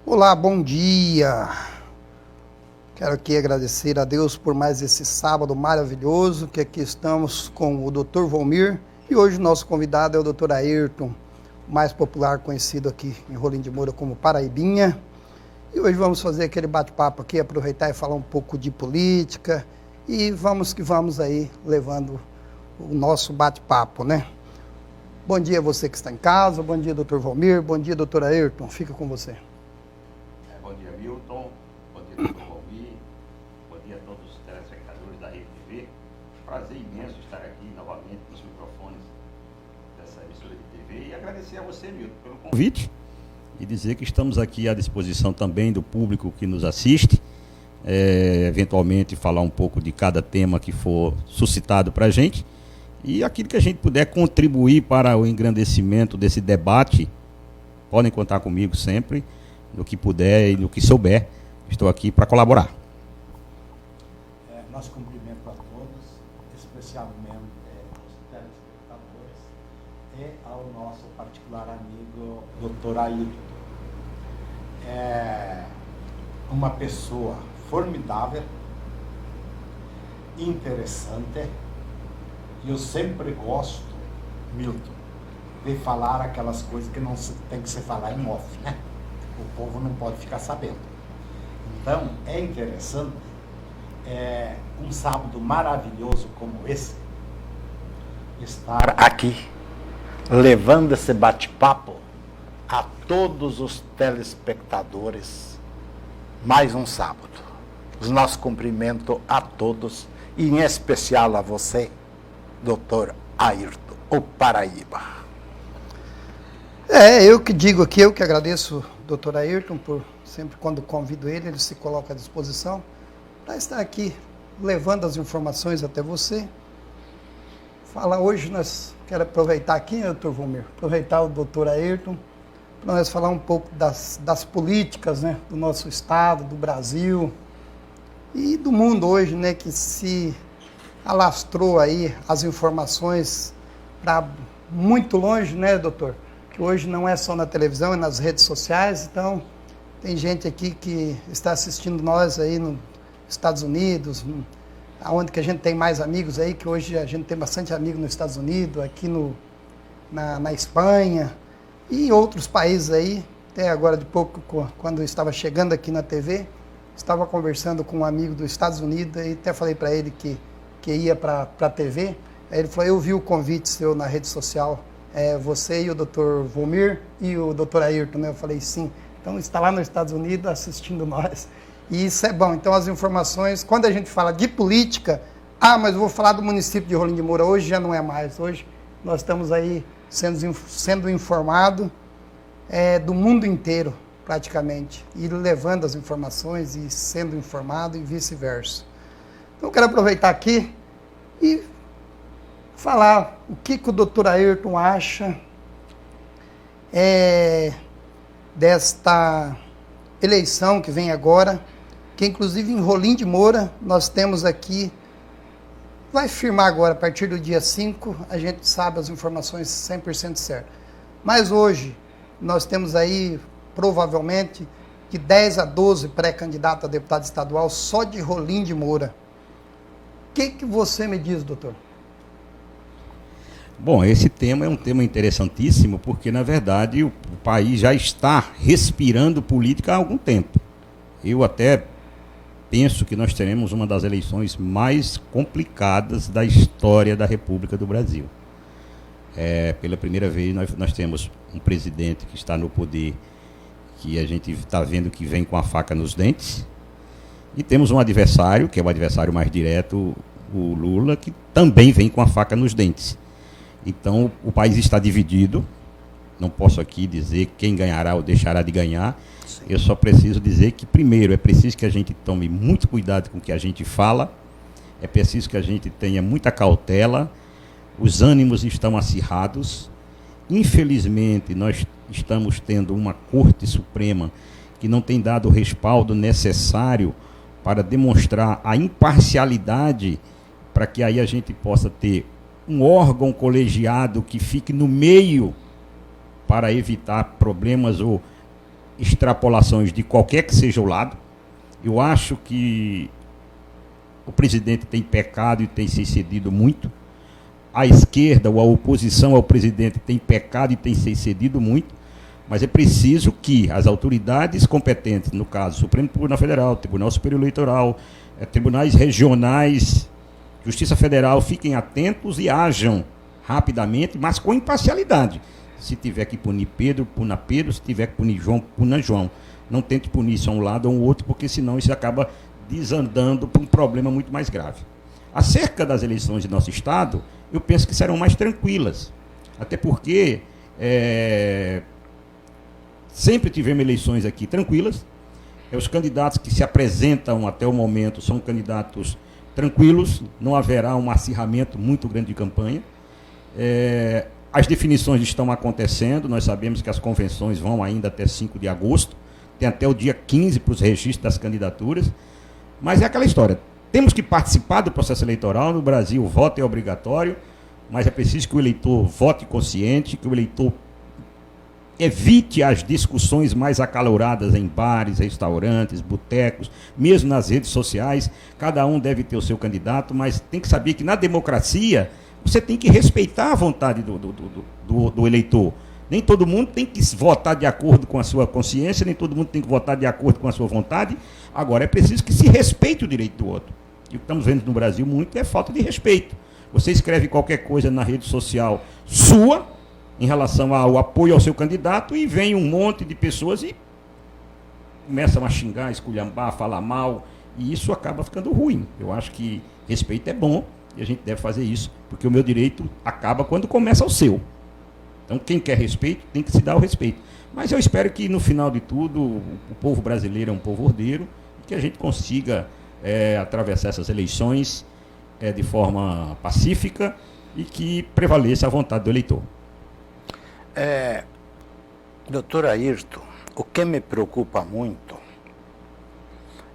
Olá, bom dia. Quero aqui agradecer a Deus por mais esse sábado maravilhoso, que aqui estamos com o Dr. Volmir e hoje o nosso convidado é o Dr. Ayrton, mais popular conhecido aqui em Rolim de Moura como Paraibinha. E hoje vamos fazer aquele bate-papo aqui, aproveitar e falar um pouco de política e vamos que vamos aí levando o nosso bate-papo, né? Bom dia a você que está em casa, bom dia Dr. Volmir, bom dia Dr. Ayrton, fica com você. Bom dia, Milton. Bom dia, Dr. Volmir. Bom dia a todos os telespectadores da Rede TV. Prazer imenso estar aqui novamente nos microfones dessa emissora de TV e agradecer a você, Milton, pelo convite e dizer que estamos aqui à disposição também do público que nos assiste, eventualmente falar um pouco de cada tema que for suscitado para a gente e aquilo que a gente puder contribuir para o engrandecimento desse debate, podem contar comigo sempre. No que puder e no que souber, estou aqui para colaborar. Nosso cumprimento a todos, especialmente aos telespectadores e ao nosso particular amigo Dr. Ayrton. É uma pessoa formidável, interessante, e eu sempre gosto, Milton, de falar aquelas coisas que não tem que se falar em off, né? O povo não pode ficar sabendo. Então, é interessante, um sábado maravilhoso como esse, estar aqui, levando esse bate-papo a todos os telespectadores, mais um sábado. Os nossos cumprimentos a todos, e em especial a você, Dr. Ayrton, o Paraíba. Eu que digo aqui, eu que agradeço o Dr. Ayrton por sempre quando convido ele se coloca à disposição para estar aqui levando as informações até você. Hoje nós quero aproveitar aqui, Dr. Volmir, aproveitar o Dr. Ayrton para nós falar um pouco das políticas, né, do nosso estado, do Brasil e do mundo hoje, né, que se alastrou aí as informações para muito longe, né, doutor? Que hoje não é só na televisão, é nas redes sociais, então tem gente aqui que está assistindo nós aí nos Estados Unidos, onde que a gente tem mais amigos aí, que hoje a gente tem bastante amigos nos Estados Unidos, aqui na Espanha e outros países aí. Até agora de pouco, quando eu estava chegando aqui na TV, estava conversando com um amigo dos Estados Unidos e até falei para ele que ia para a TV. Aí ele falou, eu vi o convite seu na rede social, você e o Dr. Volmir e o Dr. Ayrton, né? Eu falei, sim. Então, está lá nos Estados Unidos assistindo nós. E isso é bom. Então, as informações, quando a gente fala de política, mas eu vou falar do município de Rolim de Moura, hoje já não é mais. Hoje nós estamos aí sendo informados do mundo inteiro, praticamente, e levando as informações e sendo informado e vice-versa. Então, eu quero aproveitar aqui e falar o que o Dr. Ayrton acha desta eleição que vem agora, que inclusive em Rolim de Moura nós temos aqui, vai firmar agora, a partir do dia 5, a gente sabe as informações 100% certas. Mas hoje nós temos aí, provavelmente, de 10 a 12 pré-candidatos a deputado estadual só de Rolim de Moura. O que você me diz, doutor? Bom, esse tema é um tema interessantíssimo porque, na verdade, o país já está respirando política há algum tempo. Eu até penso que nós teremos uma das eleições mais complicadas da história da República do Brasil. Pela primeira vez, nós temos um presidente que está no poder, que a gente está vendo que vem com a faca nos dentes, e temos um adversário, que é o adversário mais direto, o Lula, que também vem com a faca nos dentes. Então, o país está dividido, não posso aqui dizer quem ganhará ou deixará de ganhar. Sim. Eu só preciso dizer que, primeiro, é preciso que a gente tome muito cuidado com o que a gente fala, é preciso que a gente tenha muita cautela, os ânimos estão acirrados. Infelizmente, nós estamos tendo uma Corte Suprema que não tem dado o respaldo necessário para demonstrar a imparcialidade, para que aí a gente possa ter um órgão colegiado que fique no meio para evitar problemas ou extrapolações de qualquer que seja o lado. Eu acho que o presidente tem pecado e tem se excedido muito. A esquerda ou a oposição ao presidente tem pecado e tem se excedido muito. Mas é preciso que as autoridades competentes, no caso, Supremo Tribunal Federal, Tribunal Superior Eleitoral, tribunais regionais, Justiça Federal, fiquem atentos e ajam rapidamente, mas com imparcialidade. Se tiver que punir Pedro, puna Pedro. Se tiver que punir João, puna João. Não tente punir só um lado ou um outro, porque senão isso acaba desandando para um problema muito mais grave. Acerca das eleições de nosso Estado, eu penso que serão mais tranquilas. Até porque sempre tivemos eleições aqui tranquilas. Os candidatos que se apresentam até o momento são candidatos tranquilos, não haverá um acirramento muito grande de campanha. As definições estão acontecendo, nós sabemos que as convenções vão ainda até 5 de agosto, tem até o dia 15 para os registros das candidaturas, mas é aquela história, temos que participar do processo eleitoral. No Brasil o voto é obrigatório, mas é preciso que o eleitor vote consciente, que o eleitor evite as discussões mais acaloradas em bares, restaurantes, botecos, mesmo nas redes sociais. Cada um deve ter o seu candidato, mas tem que saber que na democracia você tem que respeitar a vontade do eleitor. Nem todo mundo tem que votar de acordo com a sua consciência, nem todo mundo tem que votar de acordo com a sua vontade. Agora, é preciso que se respeite o direito do outro. E o que estamos vendo no Brasil muito é falta de respeito. Você escreve qualquer coisa na rede social sua, em relação ao apoio ao seu candidato, e vem um monte de pessoas e começam a xingar, esculhambar, falar mal, e isso acaba ficando ruim. Eu acho que respeito é bom e a gente deve fazer isso, porque o meu direito acaba quando começa o seu. Então, quem quer respeito tem que se dar o respeito. Mas eu espero que, no final de tudo, o povo brasileiro é um povo ordeiro, e que a gente consiga atravessar essas eleições de forma pacífica e que prevaleça a vontade do eleitor. Doutor Ayrton, o que me preocupa muito,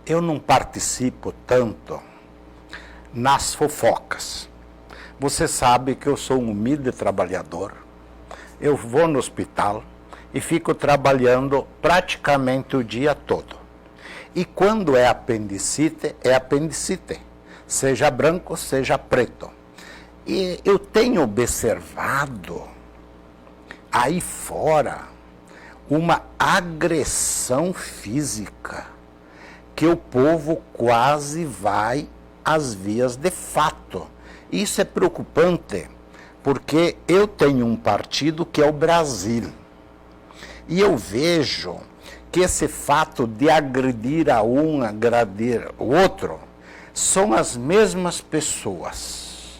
eu não participo tanto nas fofocas. Você sabe que eu sou um humilde trabalhador, eu vou no hospital e fico trabalhando praticamente o dia todo. E quando é apendicite, seja branco, seja preto. E eu tenho observado aí fora uma agressão física, que o povo quase vai às vias de fato. Isso é preocupante, porque eu tenho um partido que é o Brasil, e eu vejo que esse fato de agredir a um, agredir o outro, são as mesmas pessoas,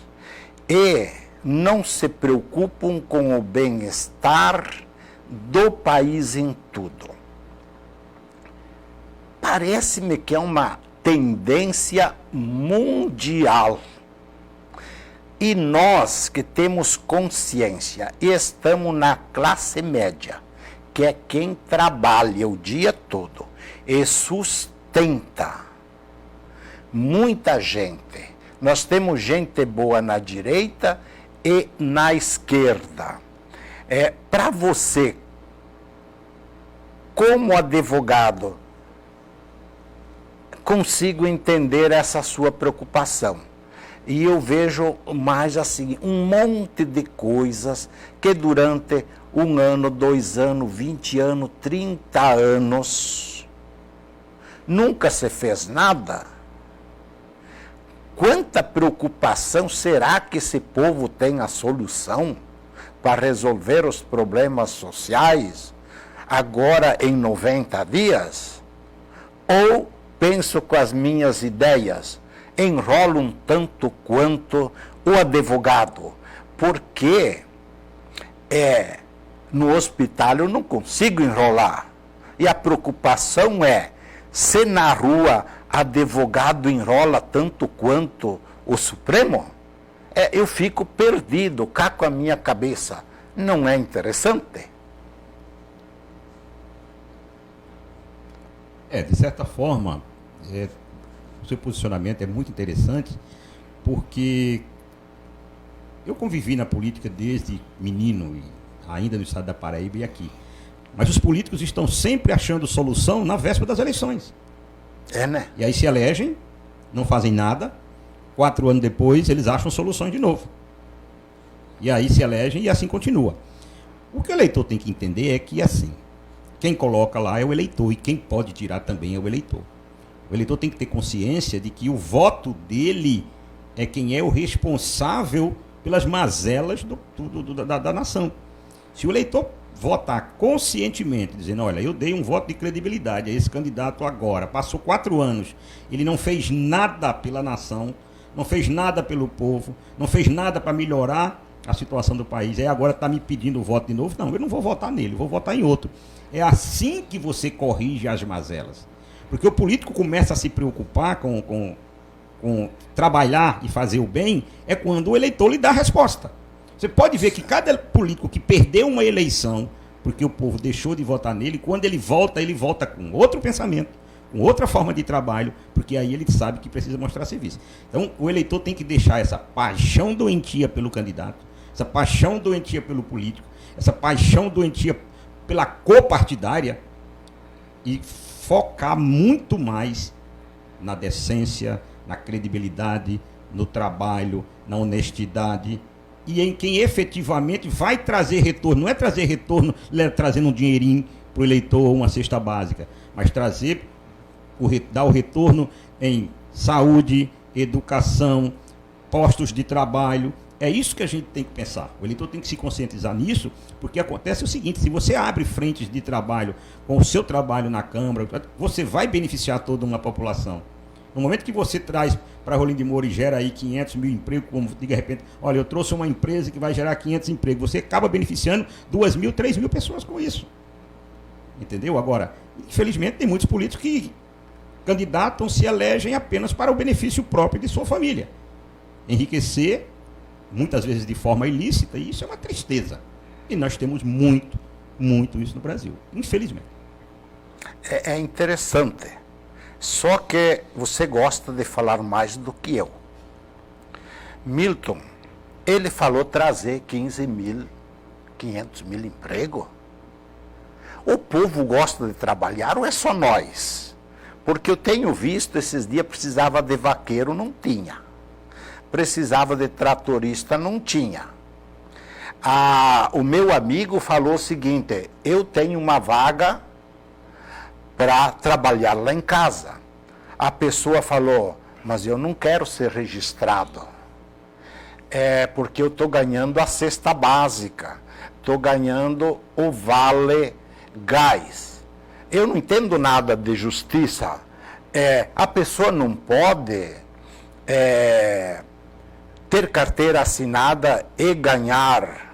e não se preocupam com o bem-estar do país em tudo. Parece-me que é uma tendência mundial. E nós que temos consciência e estamos na classe média, que é quem trabalha o dia todo e sustenta muita gente. Nós temos gente boa na direita e na esquerda. Para você, como advogado, consigo entender essa sua preocupação. E eu vejo mais assim, um monte de coisas que durante 1 ano, 2 anos, 20 anos, 30 anos, nunca se fez nada. Quanta preocupação será que esse povo tem a solução para resolver os problemas sociais agora em 90 dias? Ou penso com as minhas ideias, enrolo um tanto quanto o advogado, porque no hospital eu não consigo enrolar. E a preocupação é, se na rua advogado enrola tanto quanto o Supremo, eu fico perdido, cá com a minha cabeça. Não é interessante? De certa forma, o seu posicionamento é muito interessante, porque eu convivi na política desde menino, e ainda no estado da Paraíba e aqui. Mas os políticos estão sempre achando solução na véspera das eleições. É, né? E aí se elegem, não fazem nada, 4 anos depois eles acham soluções de novo. E aí se elegem e assim continua. O que o eleitor tem que entender é que, assim, quem coloca lá é o eleitor e quem pode tirar também é o eleitor. O eleitor tem que ter consciência de que o voto dele é quem é o responsável pelas mazelas da nação. Se o eleitor votar conscientemente, dizendo, olha, eu dei um voto de credibilidade a esse candidato agora, passou 4 anos, ele não fez nada pela nação, não fez nada pelo povo, não fez nada para melhorar a situação do país, aí agora está me pedindo o voto de novo, não, eu não vou votar nele, eu vou votar em outro. É assim que você corrige as mazelas. Porque o político começa a se preocupar com trabalhar e fazer o bem, é quando o eleitor lhe dá a resposta. Você pode ver que cada político que perdeu uma eleição, porque o povo deixou de votar nele, quando ele volta com outro pensamento, com outra forma de trabalho, porque aí ele sabe que precisa mostrar serviço. Então, o eleitor tem que deixar essa paixão doentia pelo candidato, essa paixão doentia pelo político, essa paixão doentia pela cor partidária e focar muito mais na decência, na credibilidade, no trabalho, na honestidade e em quem efetivamente vai trazer retorno. Não é trazer retorno trazendo um dinheirinho para o eleitor, uma cesta básica, mas dar o retorno em saúde, educação, postos de trabalho. É isso que a gente tem que pensar. O eleitor tem que se conscientizar nisso, porque acontece o seguinte, se você abre frentes de trabalho com o seu trabalho na Câmara, você vai beneficiar toda uma população. No momento que você traz para Rolim de Moura e gera aí 500 mil empregos, como de repente, olha, eu trouxe uma empresa que vai gerar 500 empregos, você acaba beneficiando 2 mil, 3 mil pessoas com isso. Entendeu? Agora, infelizmente, tem muitos políticos que candidatam, se elegem apenas para o benefício próprio de sua família. Enriquecer, muitas vezes de forma ilícita, e isso é uma tristeza. E nós temos muito isso no Brasil, infelizmente. É interessante. Só que você gosta de falar mais do que eu. Milton, ele falou trazer 500 mil empregos. O povo gosta de trabalhar ou é só nós? Porque eu tenho visto, esses dias precisava de vaqueiro, não tinha. Precisava de tratorista, não tinha. O meu amigo falou o seguinte, eu tenho uma vaga para trabalhar lá em casa. A pessoa falou, mas eu não quero ser registrado. É porque eu estou ganhando a cesta básica, estou ganhando o vale gás. Eu não entendo nada de justiça. A pessoa não pode ter carteira assinada e ganhar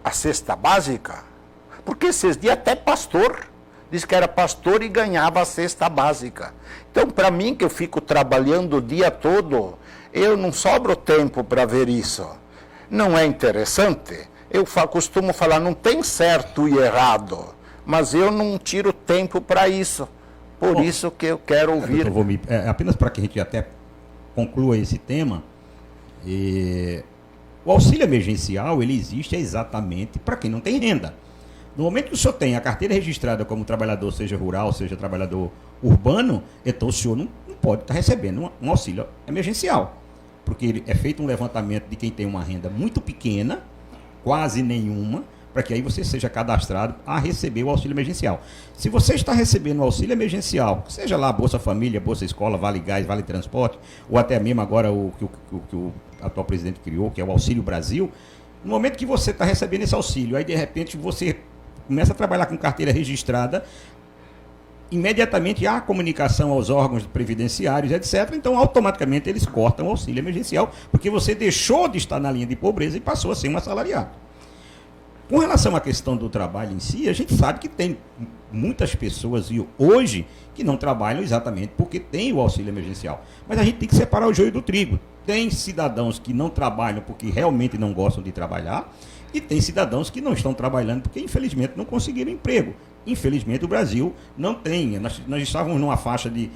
a cesta básica. Porque esses dias até pastor disse que era pastor e ganhava a cesta básica. Então, para mim, que eu fico trabalhando o dia todo, eu não sobro tempo para ver isso. Não é interessante? Eu costumo falar, não tem certo e errado, mas eu não tiro tempo para isso. Por isso que eu quero ouvir. Apenas para que a gente até conclua esse tema, o auxílio emergencial, ele existe exatamente para quem não tem renda. No momento que o senhor tem a carteira registrada como trabalhador, seja rural, seja trabalhador urbano, então o senhor não pode estar recebendo um auxílio emergencial. Porque é feito um levantamento de quem tem uma renda muito pequena, quase nenhuma, para que aí você seja cadastrado a receber o auxílio emergencial. Se você está recebendo o auxílio emergencial, seja lá Bolsa Família, Bolsa Escola, Vale Gás, Vale Transporte, ou até mesmo agora o que o atual presidente criou, que é o Auxílio Brasil, no momento que você está recebendo esse auxílio, aí de repente você começa a trabalhar com carteira registrada, imediatamente há comunicação aos órgãos previdenciários, etc. Então, automaticamente, eles cortam o auxílio emergencial, porque você deixou de estar na linha de pobreza e passou a ser um assalariado. Com relação à questão do trabalho em si, a gente sabe que tem muitas pessoas hoje que não trabalham exatamente porque tem o auxílio emergencial. Mas a gente tem que separar o joio do trigo. Tem cidadãos que não trabalham porque realmente não gostam de trabalhar, e tem cidadãos que não estão trabalhando porque, infelizmente, não conseguiram emprego. Infelizmente, o Brasil não tem. Nós estávamos numa faixa de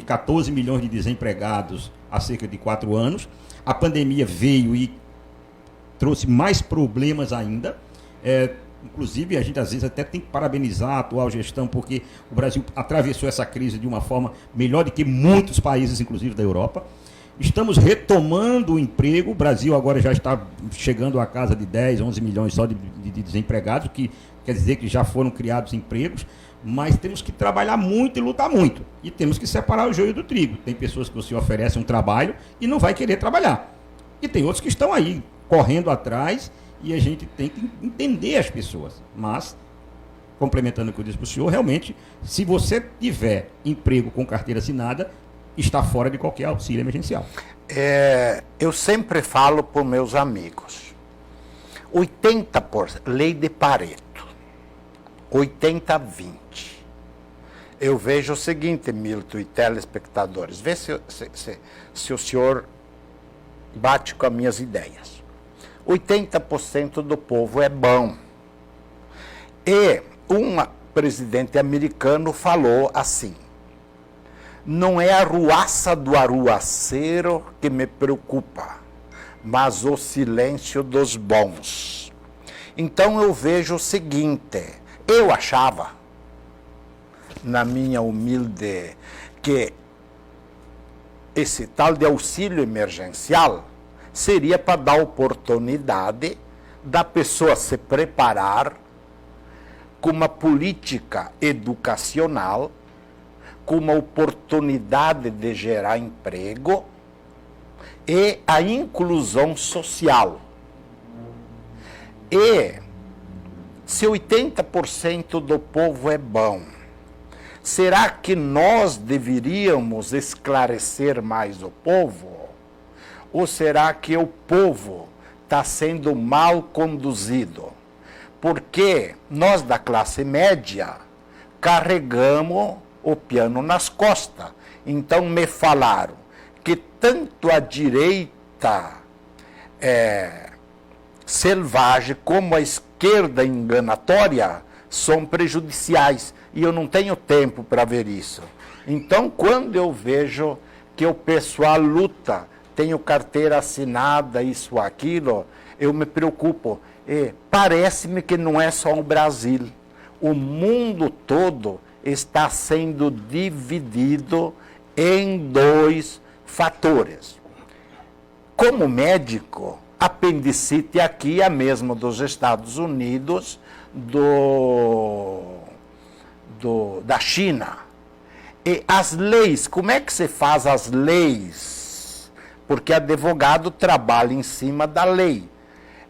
14 milhões de desempregados há cerca de 4 anos. A pandemia veio e trouxe mais problemas ainda. Inclusive, a gente às vezes até tem que parabenizar a atual gestão, porque o Brasil atravessou essa crise de uma forma melhor do que muitos países, inclusive da Europa. Estamos retomando o emprego. O Brasil agora já está chegando à casa de 10, 11 milhões só de desempregados, que quer dizer que já foram criados empregos, mas temos que trabalhar muito e lutar muito. E temos que separar o joio do trigo. Tem pessoas que você oferece um trabalho e não vai querer trabalhar. E tem outros que estão aí, correndo atrás, e a gente tem que entender as pessoas. Mas, complementando o que eu disse para o senhor, realmente, se você tiver emprego com carteira assinada, está fora de qualquer auxílio emergencial. Eu sempre falo para os meus amigos, 80%, lei de Pareto, 80-20. Eu vejo o seguinte, Milton e telespectadores, vê se o senhor bate com as minhas ideias. 80% do povo é bom. E um presidente americano falou assim: não é a ruaça do arruaceiro que me preocupa, mas o silêncio dos bons. Então eu vejo o seguinte, eu achava, na minha humilde, que esse tal de auxílio emergencial seria para dar oportunidade da pessoa se preparar com uma política educacional, com uma oportunidade de gerar emprego e a inclusão social. E se 80% do povo é bom, será que nós deveríamos esclarecer mais o povo? Ou será que o povo está sendo mal conduzido? Porque nós da classe média carregamos o piano nas costas. Então me falaram que tanto a direita selvagem como a esquerda enganatória são prejudiciais. E eu não tenho tempo para ver isso. Então, quando eu vejo que o pessoal luta, tenho carteira assinada, isso, aquilo, eu me preocupo. E parece-me que não é só o Brasil. O mundo todo está sendo dividido em dois fatores. Como médico, apendicite aqui é mesmo dos Estados Unidos, da China. E as leis, como é que se faz as leis? Porque advogado trabalha em cima da lei.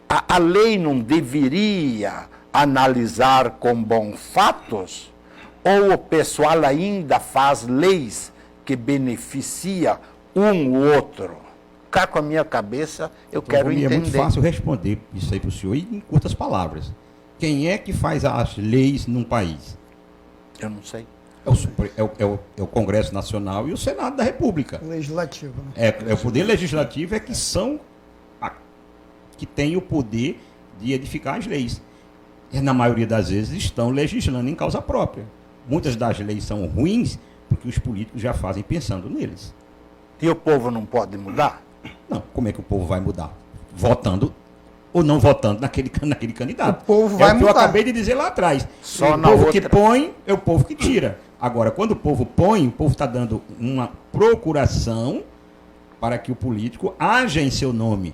A lei não deveria analisar com bons fatos? Ou o pessoal ainda faz leis que beneficia um ou outro? Cá com a minha cabeça, eu quero entender. É muito fácil responder isso aí para o senhor, e em curtas palavras. Quem é que faz as leis num país? Eu não sei. É o Congresso Nacional e o Senado da República. Legislativo. Né? O poder legislativo que tem o poder de edificar as leis. E, na maioria das vezes, estão legislando em causa própria. Muitas das leis são ruins porque os políticos já fazem pensando neles. E o povo não pode mudar? Não, como é que o povo vai mudar? Votando ou não votando naquele candidato. O povo vai mudar. É o que eu acabei de dizer lá atrás. Só o povo que põe é o povo que tira. Agora, quando o povo põe, o povo está dando uma procuração para que o político haja em seu nome.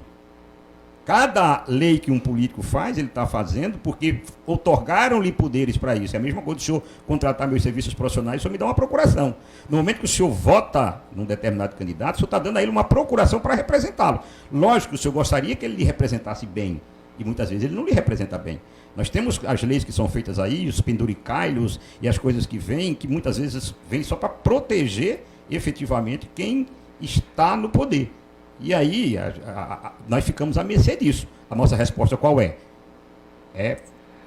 Cada lei que um político faz, ele está fazendo porque outorgaram-lhe poderes para isso. É a mesma coisa do senhor contratar meus serviços profissionais, o senhor me dá uma procuração. No momento que o senhor vota num determinado candidato, o senhor está dando a ele uma procuração para representá-lo. Lógico que o senhor gostaria que ele lhe representasse bem, e muitas vezes ele não lhe representa bem. Nós temos as leis que são feitas aí, os penduricalhos e as coisas que vêm, que muitas vezes vêm só para proteger efetivamente quem está no poder. E aí, nós ficamos à mercê disso. A nossa resposta qual é? É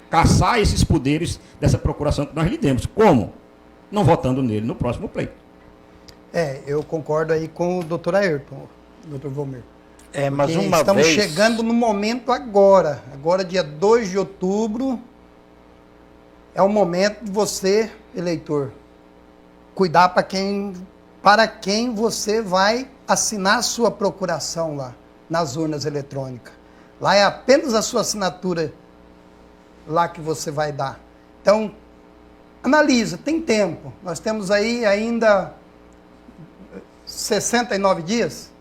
caçar esses poderes dessa procuração que nós lhe demos. Como? Não votando nele no próximo pleito. Eu concordo aí com o doutor Ayrton, doutor Volmir. Mas estamos chegando no momento agora. Agora, dia 2 de outubro, é o momento de você, eleitor, cuidar para quem você vai assinar a sua procuração lá, nas urnas eletrônicas. Lá é apenas a sua assinatura lá que você vai dar. Então, analisa, tem tempo. Nós temos aí ainda 69 dias,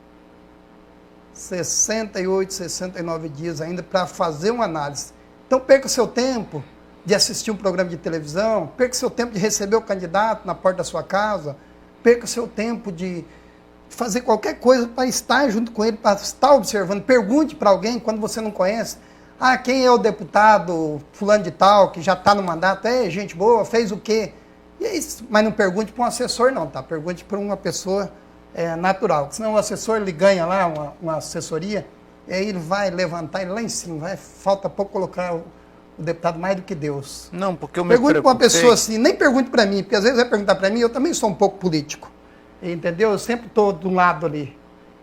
68, 69 dias ainda para fazer uma análise. Então, perca o seu tempo de assistir um programa de televisão, perca o seu tempo de receber o candidato na porta da sua casa, perca o seu tempo de fazer qualquer coisa para estar junto com ele, para estar observando. Pergunte para alguém quando você não conhece. Ah, quem é o deputado fulano de tal, que já está no mandato? É, gente boa, fez o quê? E é isso. Mas não pergunte para um assessor não, tá? Pergunte para uma pessoa natural. Senão o assessor, ele ganha lá uma assessoria, e aí ele vai levantar ele lá em cima. Falta pouco colocar o deputado mais do que Deus. Não, porque eu me Pergunte para uma preocupei. pessoa assim, nem pergunte para mim, porque às vezes vai perguntar para mim, eu também sou um pouco político. Entendeu? Eu sempre estou de um lado ali.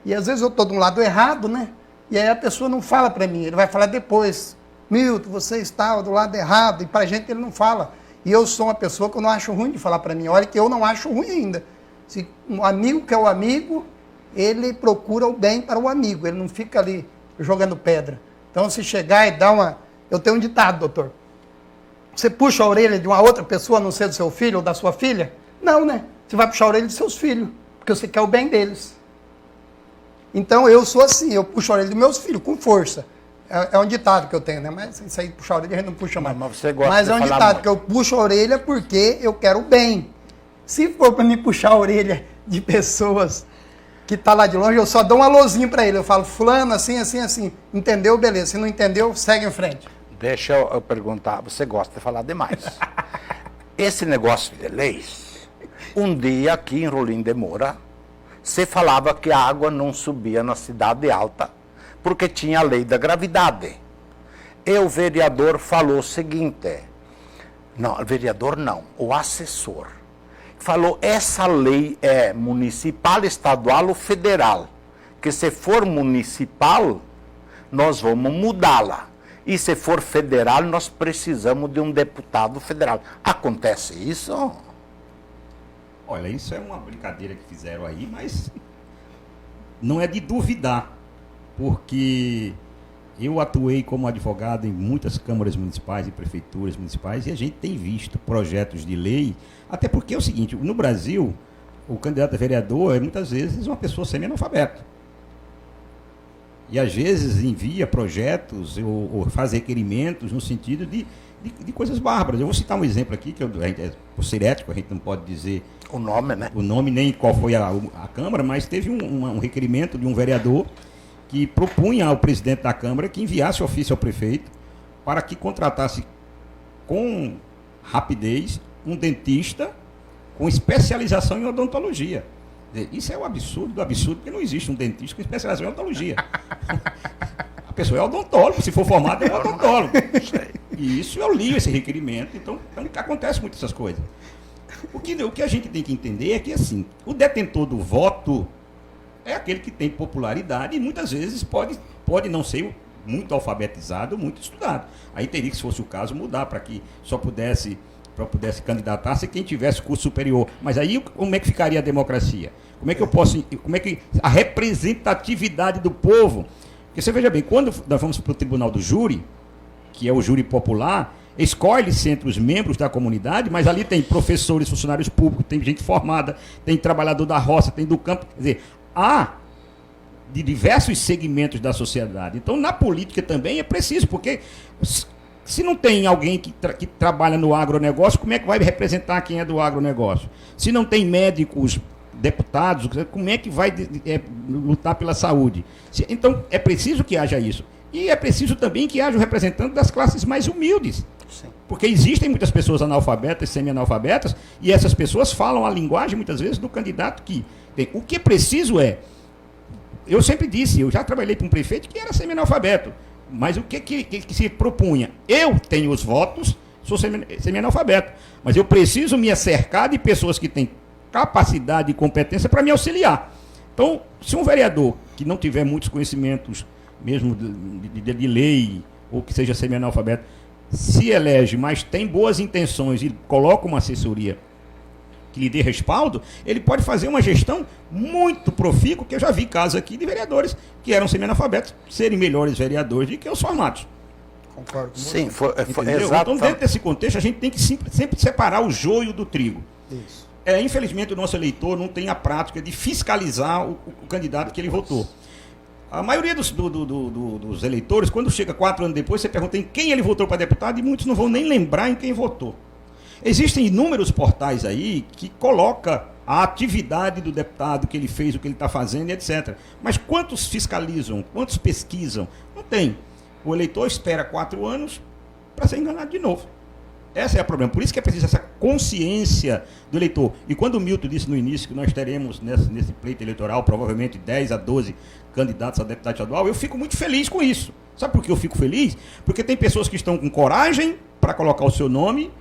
E às vezes eu estou de um lado errado, né? E aí a pessoa não fala para mim, ele vai falar depois. Milton, você está do lado errado. E para a gente ele não fala. E eu sou uma pessoa que eu não acho ruim de falar para mim. Olha que eu não acho ruim ainda. Se um amigo que é o amigo, ele procura o bem para o amigo. Ele não fica ali jogando pedra. Então se chegar e dar uma... Eu tenho um ditado, doutor. Você puxa a orelha de uma outra pessoa, a não ser do seu filho ou da sua filha? Não, né? Você vai puxar a orelha dos seus filhos, porque você quer o bem deles. Então, eu sou assim, eu puxo a orelha dos meus filhos, com força. É um ditado que eu tenho, né? Mas isso aí, puxar a orelha, a gente não puxa mais. Mas você gosta Mas de é um falar ditado, muito. que eu puxo a orelha porque eu quero o bem. Se for para me puxar a orelha de pessoas que estão lá de longe, eu só dou um alôzinho para ele. Eu falo, fulano, assim, assim, assim. Entendeu? Beleza. Se não entendeu, segue em frente. Deixa eu perguntar, você gosta de falar demais. Esse negócio de leis, um dia aqui em Rolim de Moura, se falava que a água não subia na cidade alta, porque tinha a lei da gravidade. E o vereador falou o seguinte, não, o vereador não, o assessor, falou, essa lei é municipal, estadual ou federal, que se for municipal, nós vamos mudá-la. E se for federal, nós precisamos de um deputado federal. Acontece isso? Olha, isso é uma brincadeira que fizeram aí, mas não é de duvidar, porque eu atuei como advogado em muitas câmaras municipais e prefeituras municipais e a gente tem visto projetos de lei, até porque é o seguinte, no Brasil, o candidato a vereador é muitas vezes uma pessoa semi-analfabeta. E às vezes envia projetos ou faz requerimentos no sentido de coisas bárbaras. Eu vou citar um exemplo aqui, que por ser ético, a gente não pode dizer O nome, né? o nome nem qual foi a Câmara, mas teve um requerimento de um vereador que propunha ao presidente da Câmara que enviasse ofício ao prefeito para que contratasse com rapidez um dentista com especialização em odontologia. Isso é um absurdo do absurdo, porque não existe um dentista com especialização em odontologia. A pessoa é odontólogo, se for formado é odontólogo. E isso eu li esse requerimento, então acontece muito essas coisas. O que a gente tem que entender é que assim, o detentor do voto é aquele que tem popularidade e muitas vezes pode não ser muito alfabetizado, muito estudado. Aí teria que, se fosse o caso, mudar para que só pudesse candidatar-se quem tivesse curso superior. Mas aí como é que ficaria a democracia? Como é que a representatividade do povo? Porque você veja bem, quando nós vamos para o tribunal do júri, que é o júri popular, escolhe-se entre os membros da comunidade, mas ali tem professores, funcionários públicos, tem gente formada, tem trabalhador da roça, tem do campo. Quer dizer, há de diversos segmentos da sociedade. Então, na política também é preciso, porque se não tem alguém que trabalha no agronegócio, como é que vai representar quem é do agronegócio? Se não tem médicos, deputados, como é que vai lutar pela saúde? Então, é preciso que haja isso. E é preciso também que haja o representante das classes mais humildes. Sim. Porque existem muitas pessoas analfabetas, semi-analfabetas, e essas pessoas falam a linguagem, muitas vezes, do candidato que tem. O que é preciso eu sempre disse, eu já trabalhei para um prefeito que era semi-analfabeto, mas o que se propunha? Eu tenho os votos, sou semi-analfabeto, mas eu preciso me cercar de pessoas que têm capacidade e competência para me auxiliar. Então, se um vereador que não tiver muitos conhecimentos, mesmo de lei, ou que seja semi-analfabeto, se elege, mas tem boas intenções e coloca uma assessoria que lhe dê respaldo, ele pode fazer uma gestão muito profícua, que eu já vi casos aqui de vereadores que eram semi-analfabetos serem melhores vereadores do que os formados. Concordo com Sim, você. foi Entendeu? exato. Então, dentro desse contexto, a gente tem que sempre separar o joio do trigo. Isso. Infelizmente, o nosso eleitor não tem a prática de fiscalizar o candidato que ele votou. A maioria dos eleitores, quando chega 4 anos depois, você pergunta em quem ele votou para deputado e muitos não vão nem lembrar em quem votou. Existem inúmeros portais aí que colocam a atividade do deputado, que ele fez, o que ele está fazendo, etc. Mas quantos fiscalizam? Quantos pesquisam? Não tem. O eleitor espera 4 anos para ser enganado de novo. Esse é o problema. Por isso que é preciso essa consciência do eleitor. E quando o Milton disse no início que nós teremos nesse pleito eleitoral provavelmente 10 a 12 candidatos a deputado estadual, eu fico muito feliz com isso. Sabe por que eu fico feliz? Porque tem pessoas que estão com coragem para colocar o seu nome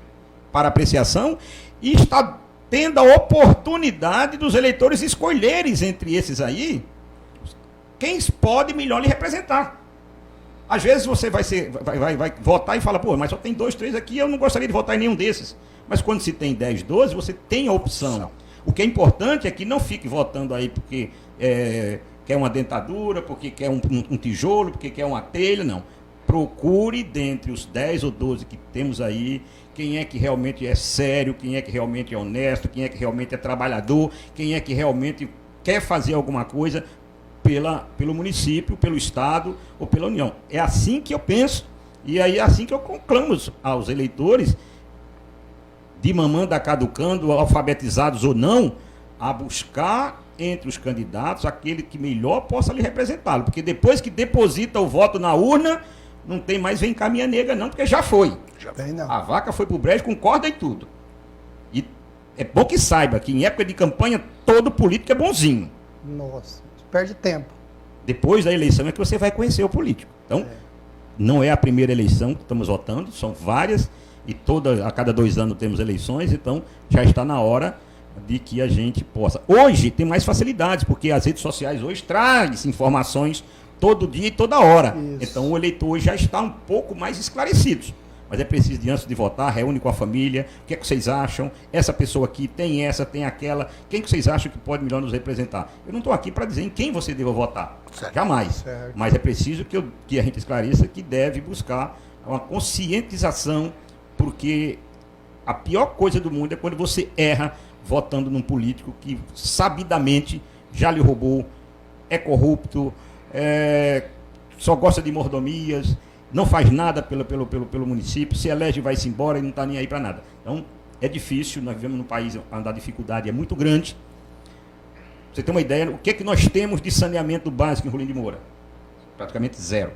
para apreciação e está tendo a oportunidade dos eleitores escolherem entre esses aí quem pode melhor lhe representar. Às vezes você vai votar e fala, pô, mas só tem 2, 3 aqui, eu não gostaria de votar em nenhum desses. Mas quando se tem 10, 12, você tem a opção. O que é importante é que não fique votando aí porque quer uma dentadura, porque quer um tijolo, porque quer uma telha, não. Procure dentre os 10 ou 12 que temos aí, quem é que realmente é sério, quem é que realmente é honesto, quem é que realmente é trabalhador, quem é que realmente quer fazer alguma coisa pelo município, pelo Estado ou pela União. É assim que eu penso e aí é assim que eu conclamo aos eleitores, de mamanda caducando, alfabetizados ou não, a buscar entre os candidatos aquele que melhor possa lhe representá-lo. Porque depois que deposita o voto na urna, não tem mais vem cá minha nega não, porque já foi. A vaca foi pro brejo com corda e tudo. E é bom que saiba que em época de campanha todo político é bonzinho. Nossa, perde tempo. Depois da eleição é que você vai conhecer o político. Então, não é a primeira eleição que estamos votando, são várias, e a cada 2 anos temos eleições, então já está na hora de que a gente possa. Hoje tem mais facilidades, porque as redes sociais hoje trazem informações todo dia e toda hora. Isso. Então o eleitor hoje já está um pouco mais esclarecido. Mas é preciso, antes de votar, reúne com a família, o que é que vocês acham? Essa pessoa aqui tem essa, tem aquela, quem que vocês acham que pode melhor nos representar? Eu não estou aqui para dizer em quem você deva votar, certo. Jamais. Certo. Mas é preciso que a gente esclareça que deve buscar uma conscientização, porque a pior coisa do mundo é quando você erra votando num político que sabidamente já lhe roubou, é corrupto, só gosta de mordomias, não faz nada pelo município, se elege e vai-se embora e não está nem aí para nada. Então, é difícil, nós vivemos num país onde a dificuldade é muito grande. Você tem uma ideia, o que é que nós temos de saneamento básico em Rolim de Moura? Praticamente zero.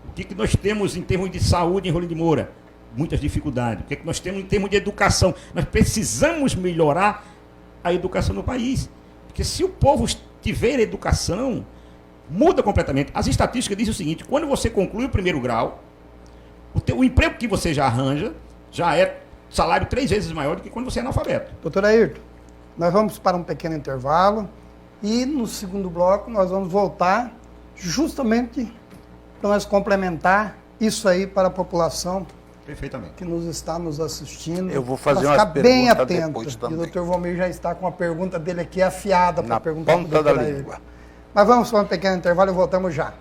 O que é que nós temos em termos de saúde em Rolim de Moura? Muitas dificuldades. O que é que nós temos em termos de educação? Nós precisamos melhorar a educação no país. Porque se o povo tiver educação, muda completamente. As estatísticas dizem o seguinte, quando você conclui o 1º grau, o emprego que você já arranja já é salário 3 vezes maior do que quando você é analfabeto. Doutor Ayrton, nós vamos para um pequeno intervalo e no segundo bloco nós vamos voltar justamente para nós complementar isso aí para a população. Perfeitamente. Que está nos assistindo. Eu vou fazer umas perguntas bem atento. Depois também. E o Dr. Valmir já está com a pergunta dele aqui afiada para perguntar ponta da língua. Mas vamos para um pequeno intervalo e voltamos já.